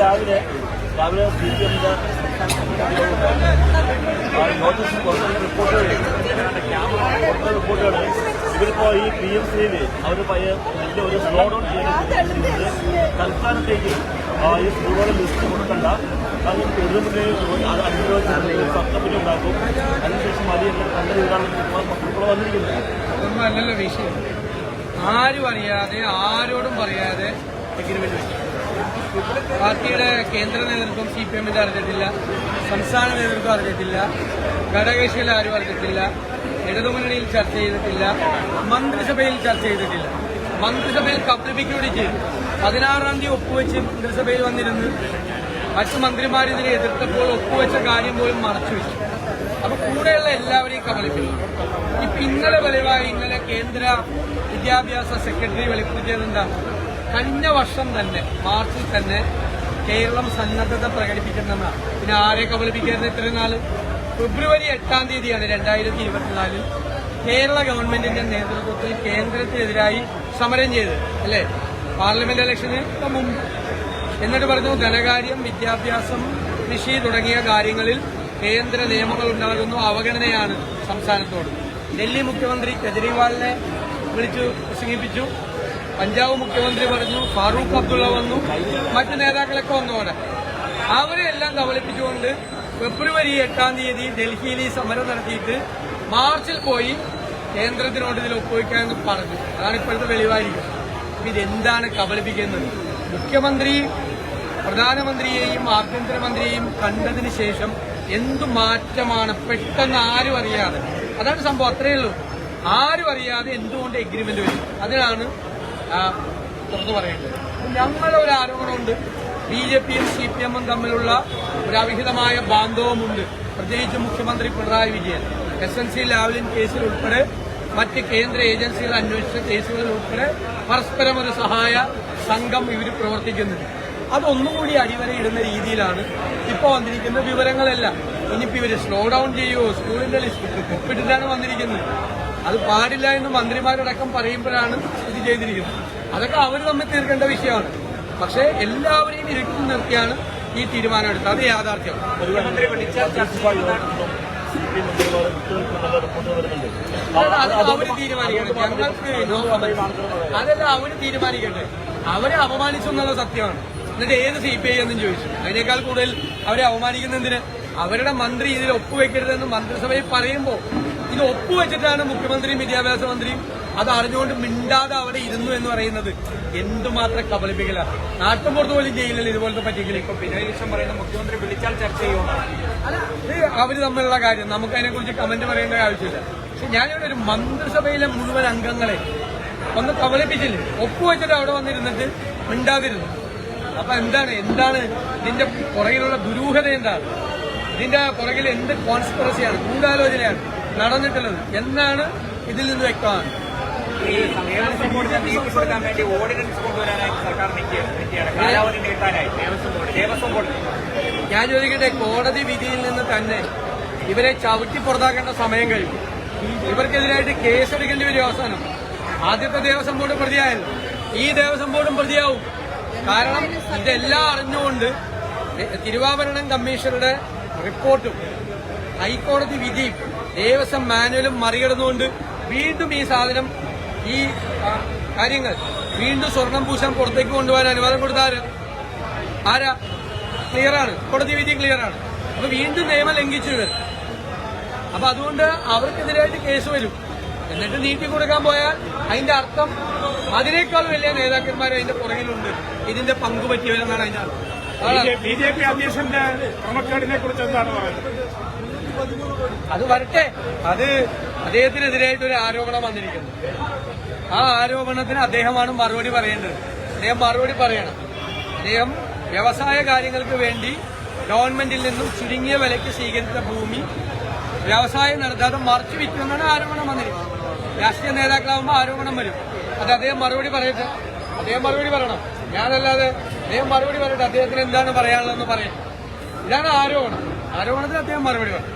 രാവിലെ CPMന്റെ നോട്ടീസ് പുറത്തുള്ള റിപ്പോർട്ടുകൾ ഇവരിപ്പോ ഈ PMCയിൽ അവർ വലിയ സ്ലോ ഡൗൺ ചെയ്യുന്നത് തൽക്കാലത്തേക്ക് ഈ സ്കൂളുകളുടെ ലിസ്റ്റ് കൊടുക്കണ്ട, കാരണം എതിർമുന്നേ അത് 5 രൂപ സബ്സിഡി ഉണ്ടാക്കും, അതിനുശേഷം മതി നല്ല രീതിയിലാണ് വന്നിരിക്കുന്നത്. അല്ലല്ലോ വിഷയം. ആരും അറിയാതെ ആരോടും പറയാതെ എഗ്രിമെന്റ് വെച്ചു. പാർട്ടിയുടെ കേന്ദ്ര നേതൃത്വം CPMന്റെ അറിഞ്ഞിട്ടില്ല, സംസ്ഥാന നേതൃത്വം അറിഞ്ഞിട്ടില്ല, ഘടകകക്ഷികൾ ആരും അറിഞ്ഞിട്ടില്ല, ഇടതുമുന്നണിയിൽ ചർച്ച ചെയ്തിട്ടില്ല, മന്ത്രിസഭയിൽ ചർച്ച ചെയ്തിട്ടില്ല. മന്ത്രിസഭയിൽ കബളിപ്പിക്കൂടി ചെയ്തു. 16-ാം തീയതി ഒപ്പുവെച്ച് മന്ത്രിസഭയിൽ വന്നിരുന്ന് മറ്റു മന്ത്രിമാരിതിനെ എതിർത്തപ്പോൾ ഒപ്പുവെച്ച കാര്യം പോലും മറച്ചുവെച്ചു. അപ്പൊ കൂടെയുള്ള എല്ലാവരെയും കബളിപ്പിക്കും. ഇപ്പൊ ഇന്നലെ വെളിവായി, ഇന്നലെ കേന്ദ്ര വിദ്യാഭ്യാസ സെക്രട്ടറി വെളിപ്പെടുത്തിയതെന്താ? കഴിഞ്ഞ വർഷം തന്നെ മാർച്ചിൽ തന്നെ കേരളം സന്നദ്ധത പ്രകടിപ്പിക്കുന്നതാണ്. പിന്നെ ആരെ കബളിപ്പിക്കായിരുന്നു ഇത്രയും നാള്? ഫെബ്രുവരി 8-ാം തീയതിയാണ് 2024 കേരള ഗവൺമെന്റിന്റെ നേതൃത്വത്തിൽ കേന്ദ്രത്തിനെതിരായി സമരം ചെയ്തത്, അല്ലേ? പാർലമെന്റ് ഇലക്ഷന് മുമ്പ്. എന്നിട്ട് പറഞ്ഞു ധനകാര്യം, വിദ്യാഭ്യാസം, കൃഷി തുടങ്ങിയ കാര്യങ്ങളിൽ കേന്ദ്ര നിയമങ്ങൾ ഉണ്ടാകുന്നു, അവഗണനയാണ് സംസ്ഥാനത്തോട്. ഡൽഹി മുഖ്യമന്ത്രി കെജ്രിവാളിനെ വിളിച്ചു പ്രസംഗിപ്പിച്ചു. പഞ്ചാബ് മുഖ്യമന്ത്രി പറഞ്ഞു, ഫാറൂഖ് അബ്ദുള്ള വന്നു, മറ്റു നേതാക്കളൊക്കെ വന്നോടെ അവരെല്ലാം കബളിപ്പിച്ചുകൊണ്ട് ഫെബ്രുവരി 8-ാം തീയതി ഡൽഹിയിൽ ഈ സമരം നടത്തിയിട്ട് മാർച്ചിൽ പോയി കേന്ദ്രത്തിനോട് ഇതിൽ ഒപ്പുവയ്ക്കാമെന്ന് പറഞ്ഞു. അതാണ് ഇപ്പോഴത്തെ വെളിവായിരിക്കും. ഇതെന്താണ് കബളിപ്പിക്കുന്നത്? മുഖ്യമന്ത്രി പ്രധാനമന്ത്രിയെയും ആഭ്യന്തരമന്ത്രിയെയും കണ്ടതിന് ശേഷം എന്തു മാറ്റമാണ് പെട്ടെന്ന് ആരും അറിയാതെ? അതാണ് സംഭവം, അത്രയേ ഉള്ളൂ. ആരും അറിയാതെ എന്തുകൊണ്ട് എഗ്രിമെന്റ് വരും? അതിനാണ് തുറന്നു പറയേണ്ടത്. ഞങ്ങളുടെ ഒരു ആരോപണമുണ്ട്, BJPയും CPMും തമ്മിലുള്ള ഒരു അവിഹിതമായ ബാന്ധവമുണ്ട്. പ്രത്യേകിച്ച് മുഖ്യമന്ത്രി പിണറായി വിജയൻ SNC ലാവ്ലിൻ കേസിൽ ഉൾപ്പെടെ മറ്റ് കേന്ദ്ര ഏജൻസികൾ അന്വേഷിച്ച കേസുകളിൽ ഉൾപ്പെടെ പരസ്പരം ഒരു സഹായ സംഘം ഇവർ പ്രവർത്തിക്കുന്നുണ്ട്. അതൊന്നുകൂടി അടിവരയിടുന്ന രീതിയിലാണ് ഇപ്പോൾ വന്നിരിക്കുന്ന വിവരങ്ങളെല്ലാം. ഇനിയിപ്പോൾ ഇവർ സ്ലോ ഡൗൺ ചെയ്യുമോ? സ്കൂളിന്റെ ലിസ്റ്റ് ഒപ്പിട്ടിട്ടാണ് വന്നിരിക്കുന്നത്. അത് പാടില്ല എന്ന് മന്ത്രിമാരടക്കം പറയുമ്പോഴാണ് ഇത് ചെയ്തിരിക്കുന്നത്. അതൊക്കെ അവർ തമ്മിൽ തീർക്കേണ്ട വിഷയമാണ്. പക്ഷേ എല്ലാവരെയും ഇരുട്ടി നിർത്തിയാണ് ഈ തീരുമാനം എടുത്തത്. അത് യാഥാർത്ഥ്യം. അവര് തീരുമാനിക്കണം, ഞങ്ങൾക്ക് അതല്ല അവര് തീരുമാനിക്കട്ടെ. അവരെ അപമാനിച്ചു എന്നുള്ള സത്യമാണ്. എന്നിട്ട് ഏത് CPI എന്നും ചോദിച്ചു. അതിനേക്കാൾ കൂടുതൽ അവരെ അവമാനിക്കുന്നതിന് അവരുടെ മന്ത്രി ഇതിൽ ഒപ്പുവെക്കരുതെന്ന് മന്ത്രിസഭയിൽ പറയുമ്പോൾ ഇത് ഒപ്പുവെച്ചിട്ടാണ് മുഖ്യമന്ത്രിയും വിദ്യാഭ്യാസ മന്ത്രിയും അത് അറിഞ്ഞുകൊണ്ട് മിണ്ടാതെ അവിടെ ഇരുന്നു എന്ന് പറയുന്നത് എന്തുമാത്രം കബളിപ്പിക്കല. നാട്ടുപുറത്ത് പോലും ചെയ്യില്ലല്ലോ ഇതുപോലത്തെ പറ്റിക്കൽ. ഇപ്പൊ പിണറായി വിജയൻ പറയുന്ന മുഖ്യമന്ത്രി വിളിച്ചാൽ ചർച്ച ചെയ്യുമോ? അല്ല, ഇത് അവര് തമ്മിലുള്ള കാര്യം, നമുക്ക് അതിനെക്കുറിച്ച് കമന്റ് പറയേണ്ട ആവശ്യമില്ല. പക്ഷെ ഞാനിവിടെ ഒരു മന്ത്രിസഭയിലെ മുഴുവൻ അംഗങ്ങളെ ഒന്ന് കബളിപ്പിച്ചില്ലേ? ഒപ്പുവെച്ചിട്ട് അവിടെ വന്നിരുന്നിട്ട് മിണ്ടാതിരുന്നു. അപ്പൊ എന്താണ് ഇതിന്റെ പുറകിലുള്ള ദുരൂഹത? എന്താണ് ഇതിന്റെ പുറകിൽ? എന്ത് കോൺസ്പിറസിയാണ്, ഗൂഢാലോചനയാണ് നടന്നിട്ടുള്ളത് എന്നാണ് ഇതിൽ നിന്ന് വ്യക്തമാണ്. ഈ ദേവസ്വം ബോർഡിനെ നീട്ടിക്കൊടുക്കാൻ വേണ്ടി ഓർഡിനൻസ് കൊണ്ടുവരാനായിട്ട് സർക്കാർ കാലാവധി നീട്ടാനായി ദേവസ്വം ബോർഡ്. ഞാൻ ചോദിക്കട്ടെ, കോടതി വിധിയിൽ നിന്ന് തന്നെ ഇവരെ ചവിട്ടി പുറത്താക്കേണ്ട സമയം കഴിഞ്ഞു. ഇവർക്കെതിരായിട്ട് കേസെടുക്കേണ്ടി വരും. അവസാനം ആദ്യത്തെ ദേവസ്വം ബോർഡ് പ്രതിയായല്ലോ, ഈ ദേവസ്വം ബോർഡും പ്രതിയാവും. കാരണം ഇതെല്ലാം അറിഞ്ഞുകൊണ്ട് തിരുവാഭരണം കമ്മീഷണറുടെ റിപ്പോർട്ടും ഹൈക്കോടതി വിധിയും ദേവസ്വം മാനുവലും മറികടന്നുകൊണ്ട് വീണ്ടും ഈ സാധനം, ഈ കാര്യങ്ങൾ വീണ്ടും സ്വർണം പൂശാൻ പുറത്തേക്ക് കൊണ്ടുപോകാൻ അനുവാദം കൊടുത്ത ആരാ? ക്ലിയറാണ്, കോടതി വിധി ക്ലിയറാണ്. അപ്പൊ വീണ്ടും നിയമം ലംഘിച്ചു ഇവർ. അപ്പൊ അതുകൊണ്ട് അവർക്കെതിരായിട്ട് കേസ് വരും. എന്നിട്ട് നീട്ടിക്കൊടുക്കാൻ പോയാൽ അതിന്റെ അർത്ഥം അതിനേക്കാൾ വലിയ നേതാക്കന്മാർ അതിന്റെ പുറകിലുണ്ട്, ഇതിന്റെ പങ്കുപറ്റിയവരെന്നാണ് അതിന്റെ അർത്ഥം. BJP അധ്യക്ഷന്റെ ക്രമക്കേടിനെ കുറിച്ച് എന്താണ് പറയുന്നത്? അത് വരട്ടെ. അത് അദ്ദേഹത്തിനെതിരായിട്ട് ഒരു ആരോപണം വന്നിരിക്കുന്നു. ആ ആരോപണത്തിന് അദ്ദേഹമാണ് മറുപടി പറയേണ്ടത്. അദ്ദേഹം മറുപടി പറയണം. അദ്ദേഹം വ്യവസായ കാര്യങ്ങൾക്ക് വേണ്ടി ഗവൺമെന്റിൽ നിന്നും ചുരുങ്ങിയ വിലയ്ക്ക് സ്വീകരിച്ച ഭൂമി വ്യവസായം നടത്താതെ മറച്ചു വിറ്റുമെന്നാണ് ആരോപണം വന്നിരിക്കുന്നത്. രാഷ്ട്രീയ നേതാക്കളാകുമ്പോൾ ആരോപണം വരും. അത് അദ്ദേഹം മറുപടി പറയട്ടെ. അദ്ദേഹം മറുപടി പറയണം, ഞാനല്ലാതെ. അദ്ദേഹം മറുപടി പറയട്ടെ, അദ്ദേഹത്തിന് എന്താണ് പറയാനുള്ളതെന്ന് പറയട്ടെ. ഇതാണ് ആരോപണത്തിന് അദ്ദേഹം മറുപടി പറയും.